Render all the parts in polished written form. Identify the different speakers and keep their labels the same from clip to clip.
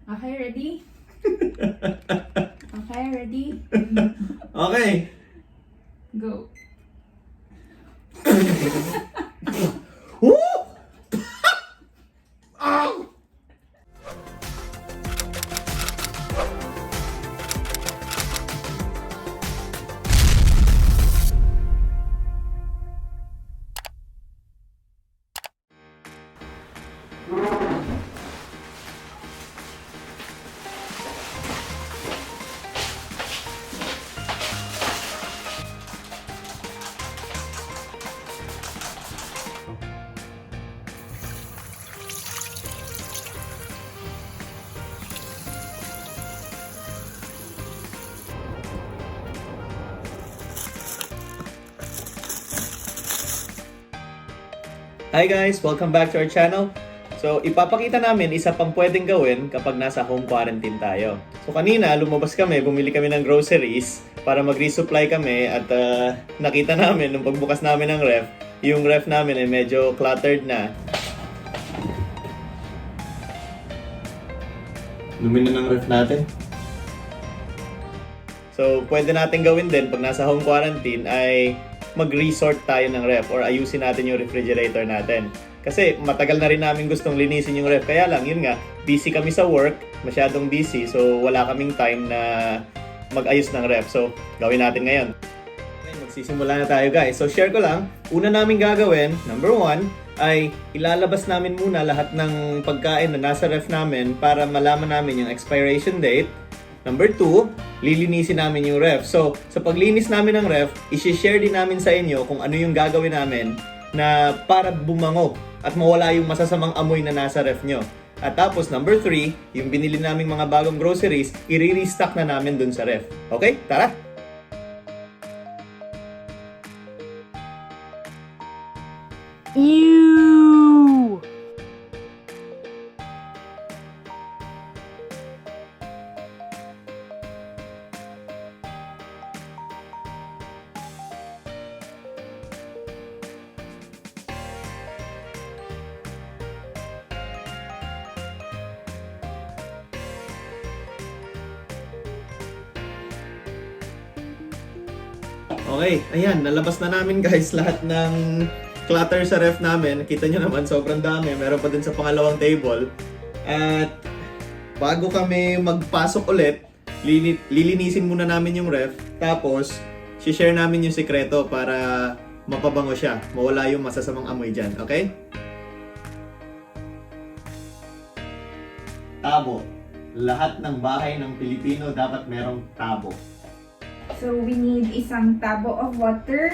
Speaker 1: Okay, ready? Okay, ready?
Speaker 2: Okay.
Speaker 1: Go.
Speaker 2: Woo! Ow! Hi guys! Welcome back to our channel. So, ipapakita namin isa pang pwedeng gawin kapag nasa home quarantine tayo. So, kanina lumabas kami, bumili kami ng groceries para mag-resupply kami at nakita namin nung pagbukas namin ng ref, yung ref namin ay medyo cluttered na. Dumi na ng ref natin. So, pwede natin gawin din pag nasa home quarantine ay mag-resort tayo ng ref or ayusin natin yung refrigerator natin. Kasi matagal na rin namin gustong linisin yung ref. Kaya lang, yun nga, busy kami sa work, masyadong busy. So, wala kaming time na mag-ayos ng ref. So, gawin natin ngayon. Okay, magsisimula na tayo guys. So, share ko lang. Una namin gagawin, number 1, ay ilalabas namin muna lahat ng pagkain na nasa ref namin para malaman namin yung expiration date. Number 2, lilinisin namin yung ref. So, sa paglinis namin ng ref, isi-share din namin sa inyo kung ano yung gagawin namin na para bumango at mawala yung masasamang amoy na nasa ref nyo. At tapos, number 3, yung binili naming mga bagong groceries, i-restock na namin dun sa ref. Okay? Tara!
Speaker 1: Ew!
Speaker 2: Okay, ayan, nalabas na namin guys lahat ng clutter sa ref namin. Kita nyo naman, sobrang dami. Meron pa dun sa pangalawang table. At bago kami magpasok ulit, lilinisin muna namin yung ref. Tapos, share namin yung sikreto para mapabango siya. Mawala yung masasamang amoy dyan, okay? Tabo. Lahat ng bahay ng Pilipino dapat merong tabo.
Speaker 1: So, we need isang tabo of water.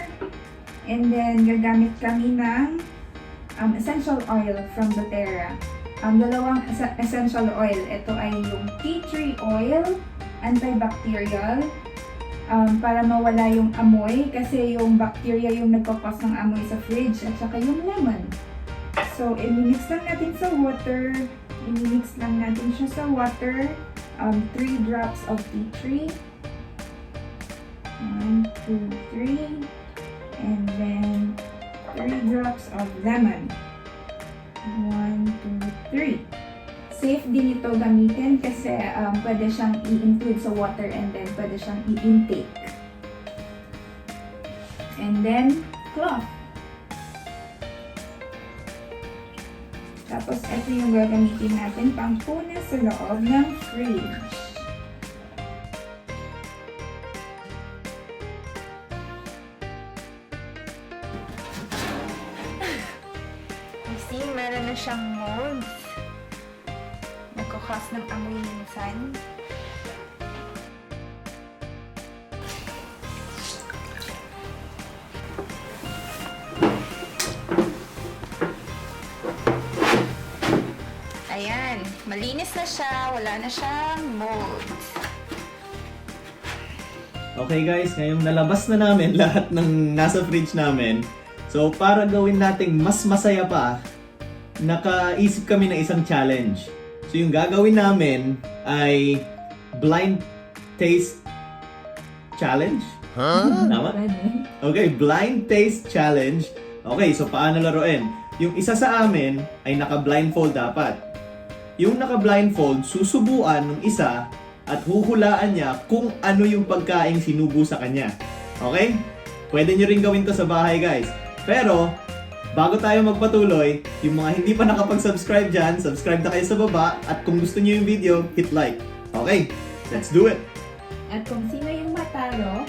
Speaker 1: And then, gagamit kami ng essential oil from doTERRA. Dalawang essential oil. Ito ay yung tea tree oil, antibacterial, para mawala yung amoy. Kasi yung bacteria yung nagkakos ng amoy sa fridge. At saka yung lemon. So, i-mix lang natin sa water. I-mix lang natin siya sa water. 3 drops of tea tree. 1, 2, 3. And then 3 drops of lemon. 1, 2, 3. Safe din ito gamitin kasi pwede siyang i-include sa water and then pwede siyang i-intake. And then cloth. Tapos ito yung gagamitin natin pang punas sa loob ng fridge. See, meron na siyang mold. Nagkakos ng amoy minsan. Ayan, malinis na siya. Wala na siyang mold.
Speaker 2: Okay guys, ngayong nalabas na namin lahat ng nasa fridge namin. So para gawin nating mas masaya pa, nakaisip kami ng isang challenge. So yung gagawin namin ay blind taste challenge. Huh? Tama? Okay, blind taste challenge. Okay, so paano laruin? Yung isa sa amin ay naka-blindfold dapat. yung naka-blindfold, susubuan ng isa at huhulaan niya kung ano yung pagkaing sinubo sa kanya. Okay? Pwede nyo rin gawin to sa bahay, guys. Pero, bago tayo magpatuloy, yung mga hindi pa nakapag-subscribe dyan, subscribe na kayo sa baba. At kung gusto nyo yung video, hit like. Okay, let's do it!
Speaker 1: At kung sino yung matalo,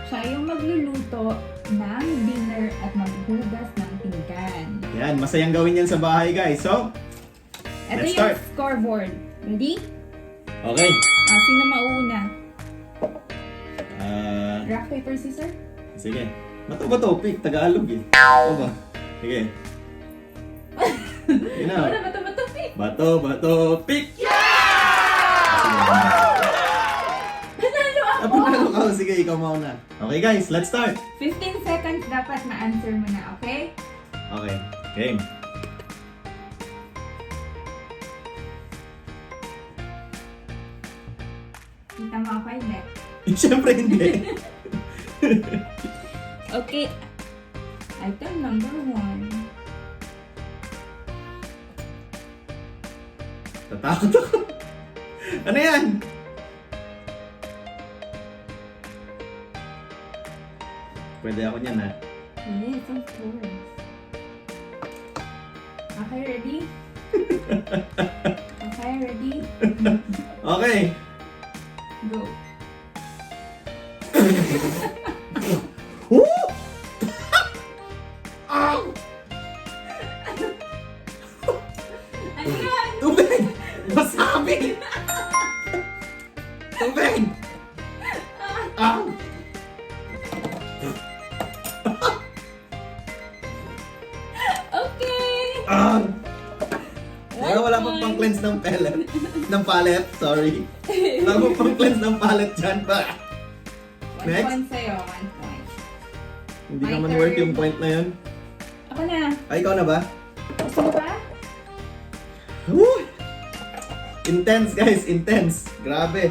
Speaker 1: siya yung magluluto ng dinner at maghugas ng pinggan.
Speaker 2: Yan, masayang gawin yan sa bahay, guys. So,
Speaker 1: Ito
Speaker 2: let's
Speaker 1: yung
Speaker 2: start.
Speaker 1: scoreboard. Ready?
Speaker 2: Okay.
Speaker 1: Sino mauna? Rock, paper, scissors?
Speaker 2: Sige. Bato-bato, pick. Tagalog eh. Ano ba? Sige. Sige na.
Speaker 1: Ano ba ito?
Speaker 2: Bato-bato, pick!
Speaker 1: Panalo ako!
Speaker 2: Panalo ka. Sige, ikaw mauna. Okay guys, let's start.
Speaker 1: 15 seconds dapat ma-answer mo na, okay?
Speaker 2: Okay, game.
Speaker 1: Kita mo ako, hindi?
Speaker 2: Siyempre hindi.
Speaker 1: Okay. Item number 1.
Speaker 2: Tatakot ako. Ano yan? Pwede ako niyan ha.
Speaker 1: Yes, of course. Okay, ready? Okay, ready?
Speaker 2: Okay.
Speaker 1: Go.
Speaker 2: Woo! Ow!
Speaker 1: Ano yan?
Speaker 2: Tubig! Wasabi! Tubig! Ow!
Speaker 1: Okay!
Speaker 2: Wala pang pang-cleanse ng pellet. Ng palette, sorry. Wala pang pang-cleanse ng palette dyan pa.
Speaker 1: 1
Speaker 2: Next.
Speaker 1: point sa'yo, 1 point.
Speaker 2: Hindi
Speaker 1: My
Speaker 2: naman
Speaker 1: turn.
Speaker 2: worth yung point na yun.
Speaker 1: Ako na.
Speaker 2: Ay, ikaw na ba?
Speaker 1: Gusto mo ba?
Speaker 2: Woo! Intense guys, intense. Grabe.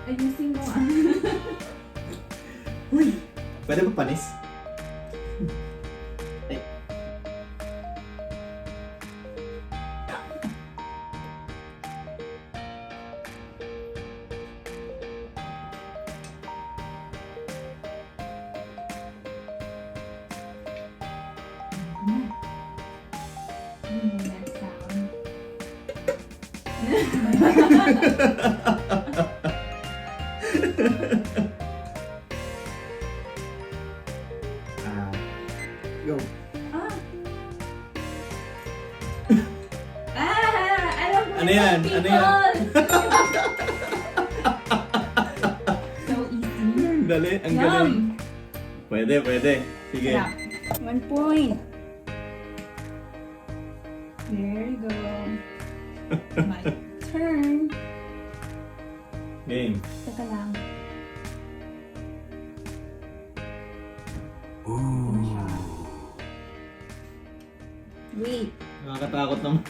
Speaker 1: Ayusin mo
Speaker 2: Uy, pwede ba panis? Ay.
Speaker 1: That sound.
Speaker 2: Go.
Speaker 1: Alam mo
Speaker 2: Ano yan?
Speaker 1: people.
Speaker 2: Ano yan?
Speaker 1: So easy.
Speaker 2: Dali, ang
Speaker 1: Yum.
Speaker 2: galing. Pwede, pwede. Sige.
Speaker 1: Sarap. 1 point. There you go. My turn.
Speaker 2: Game.
Speaker 1: Teka lang. Wait.
Speaker 2: Nakakatakot naman.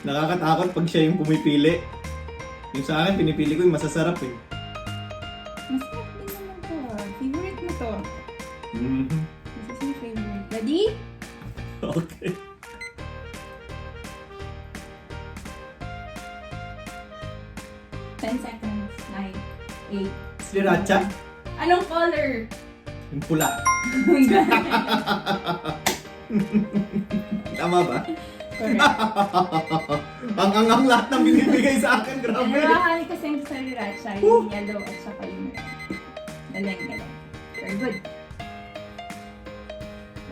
Speaker 2: Nakakatakot pag siya yung pumipili. Yung sa akin, pinipili ko yung masasarap eh.
Speaker 1: Masarap din naman to. Favorite mo to.
Speaker 2: Mhm.
Speaker 1: This is my favorite. Ready?
Speaker 2: Okay.
Speaker 1: Ten seconds. 9, 8.
Speaker 2: Sriracha,
Speaker 1: Anong color?
Speaker 2: yung pula.
Speaker 1: Oh my God.
Speaker 2: Tama ba?
Speaker 1: Correct.
Speaker 2: Ang angang lahat ng binibigay sa akin, grabe.
Speaker 1: Narahan kasi yung SRIRACHA, yung yellow at saka yung red. Galing. Very good.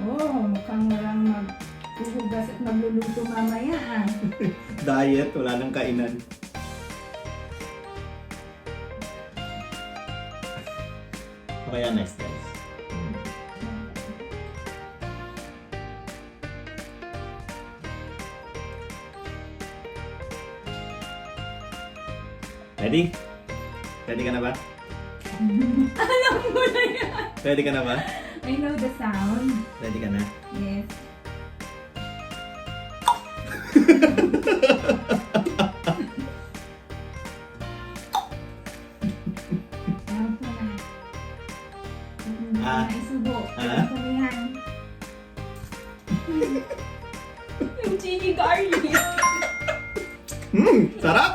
Speaker 1: Oh, mukhang walang maghuhugas at magluluto mamaya ah.
Speaker 2: Diet, wala nang kainan. Okay, next guys. Ready? Ready ka na ba?
Speaker 1: Alam mo na yan!
Speaker 2: Ready ka na ba?
Speaker 1: I know the sound.
Speaker 2: Ready ka na?
Speaker 1: Yes. Alam ko na. Hindi ko na isubo. Alam ko na yan. Yung chili garlic.
Speaker 2: Sarap!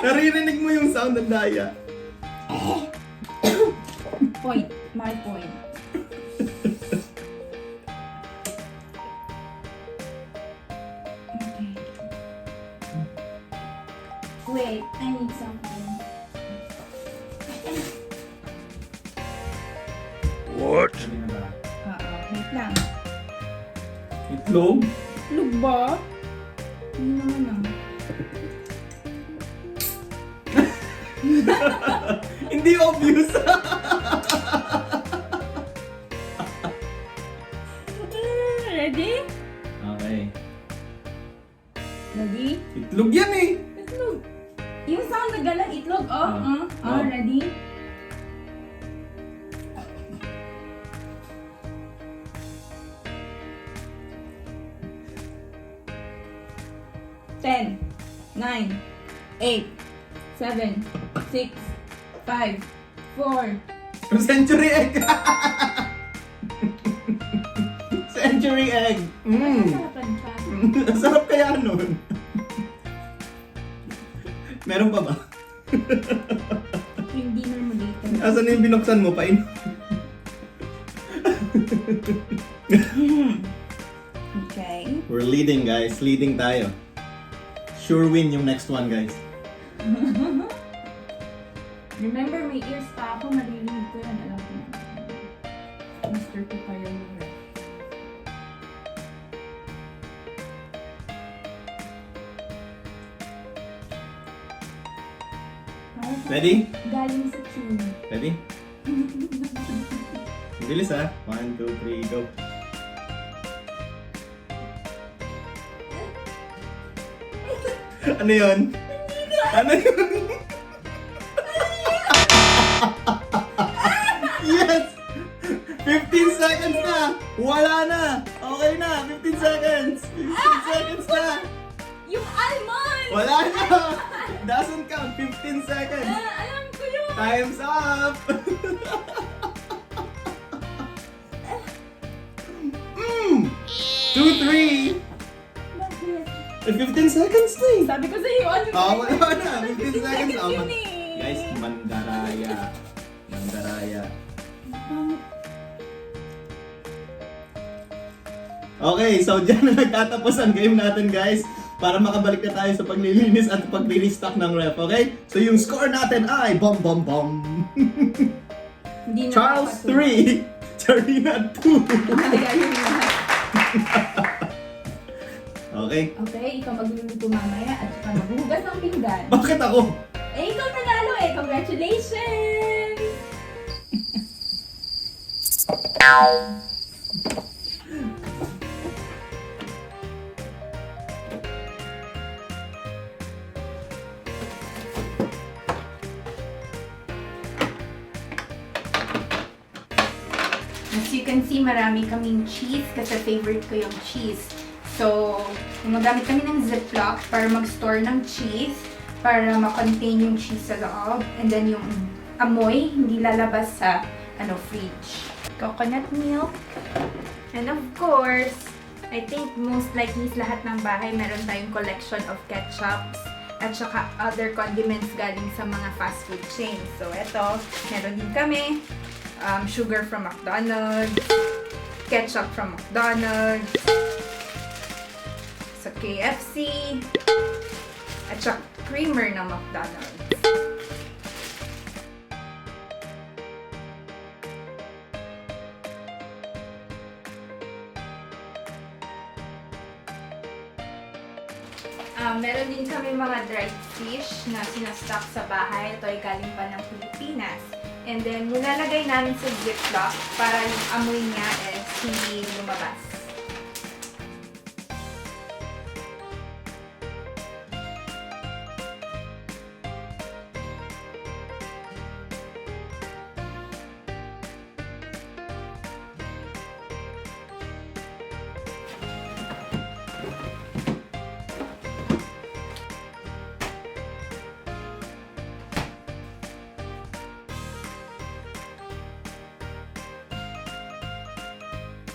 Speaker 2: Naririnig mo yung sound ng daya.
Speaker 1: Point. My point. Okay. Wait, I need something.
Speaker 3: What?
Speaker 1: Wait lang.
Speaker 2: Itlog?
Speaker 1: Itlog ba? Hindi naman ah.
Speaker 2: Hindi obvious.
Speaker 1: Ready?
Speaker 2: Okay.
Speaker 1: Ready?
Speaker 2: Itlog yan eh.
Speaker 1: Itlog. Yung sound na galang itlog,
Speaker 2: Oh.
Speaker 1: Ready? Ten, 9, 8, 7, 6, 5, 4.
Speaker 2: Century egg. Century egg.
Speaker 1: Sarapan ka.
Speaker 2: Sarap kaya nun. Meron pa ba?
Speaker 1: Yung dinner mo dito.
Speaker 2: Asan na yung binuksan mo? Pain.
Speaker 1: Okay.
Speaker 2: We're leading, guys. Leading tayo. Sure win yung next one, guys.
Speaker 1: Remember, may ears pa ako. Maririnig ko yan. Alam ko na. Master ko pa yun.
Speaker 2: Ready?
Speaker 1: Galing sa tune.
Speaker 2: Ready? Bilis ha. 1, 2, 3, go. Ano yun? Ano yun? Yes! 15 seconds na! Wala na! Okay na! 15 seconds! 15 seconds na!
Speaker 1: Yung almond!
Speaker 2: Wala na! Doesn't count! 15 seconds!
Speaker 1: Alam ko yun!
Speaker 2: Time's up! 2, 3!
Speaker 1: Bakit?
Speaker 2: 15 seconds na eh!
Speaker 1: Sabi ko sa'yo, ano
Speaker 2: Wala na! 15 seconds!
Speaker 1: yun eh.
Speaker 2: Guys, mandaraya. Mandaraya. Okay, so dyan na nagtatapos ang game natin, guys. Para makabalik na tayo sa paglilinis at pag-restock ng ref, okay? So yung score natin ay bom bom bom.
Speaker 1: Hindi na
Speaker 2: Charles
Speaker 1: nakakatulog.
Speaker 2: 3, Charina 2.
Speaker 1: Kaya yun lahat.
Speaker 2: Okay.
Speaker 1: Okay, ikaw magluluto mamaya at saka maghugas ng pinggan.
Speaker 2: Bakit ako?
Speaker 1: Eh, ikaw nanalo eh. Congratulations! As you can see, marami kaming cheese kasi favorite ko yung cheese. So, gumagamit kami ng Ziploc para mag-store ng cheese para ma-contain yung cheese sa loob. And then yung amoy, hindi lalabas sa fridge. Coconut milk. And of course, I think most likely sa lahat ng bahay meron tayong collection of ketchups at saka other condiments galing sa mga fast food chains. So, eto, meron din kami. Sugar from McDonald's, ketchup from McDonald's, sa KFC, at saka creamer ng McDonald's. Meron din kami mga dried fish na sinastock sa bahay. Ito ay galing pa ng Pilipinas. And then, nilalagay namin sa Ziploc para yung amoy niya is hindi lumabas.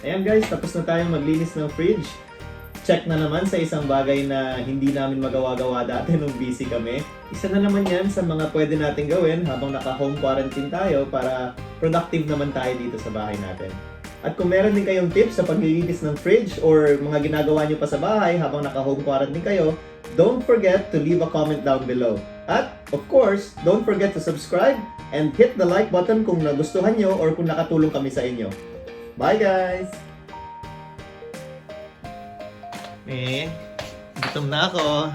Speaker 2: Ayan guys, tapos na tayo maglinis ng fridge. check na naman sa isang bagay na hindi namin magawa-gawa dati nung busy kami. Isa na naman yan sa mga pwede natin gawin habang naka-home quarantine tayo para productive naman tayo dito sa bahay natin. At kung meron din kayong tips sa paglilinis ng fridge or mga ginagawa nyo pa sa bahay habang naka-home quarantine kayo, don't forget to leave a comment down below. At, of course, don't forget to subscribe and hit the like button kung nagustuhan nyo or kung nakatulong kami sa inyo. Bye, guys! Gutom na ako.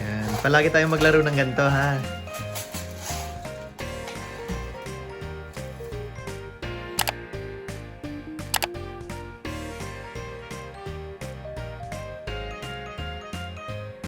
Speaker 2: Yan. Palagi tayong maglaro ng ganito, ha?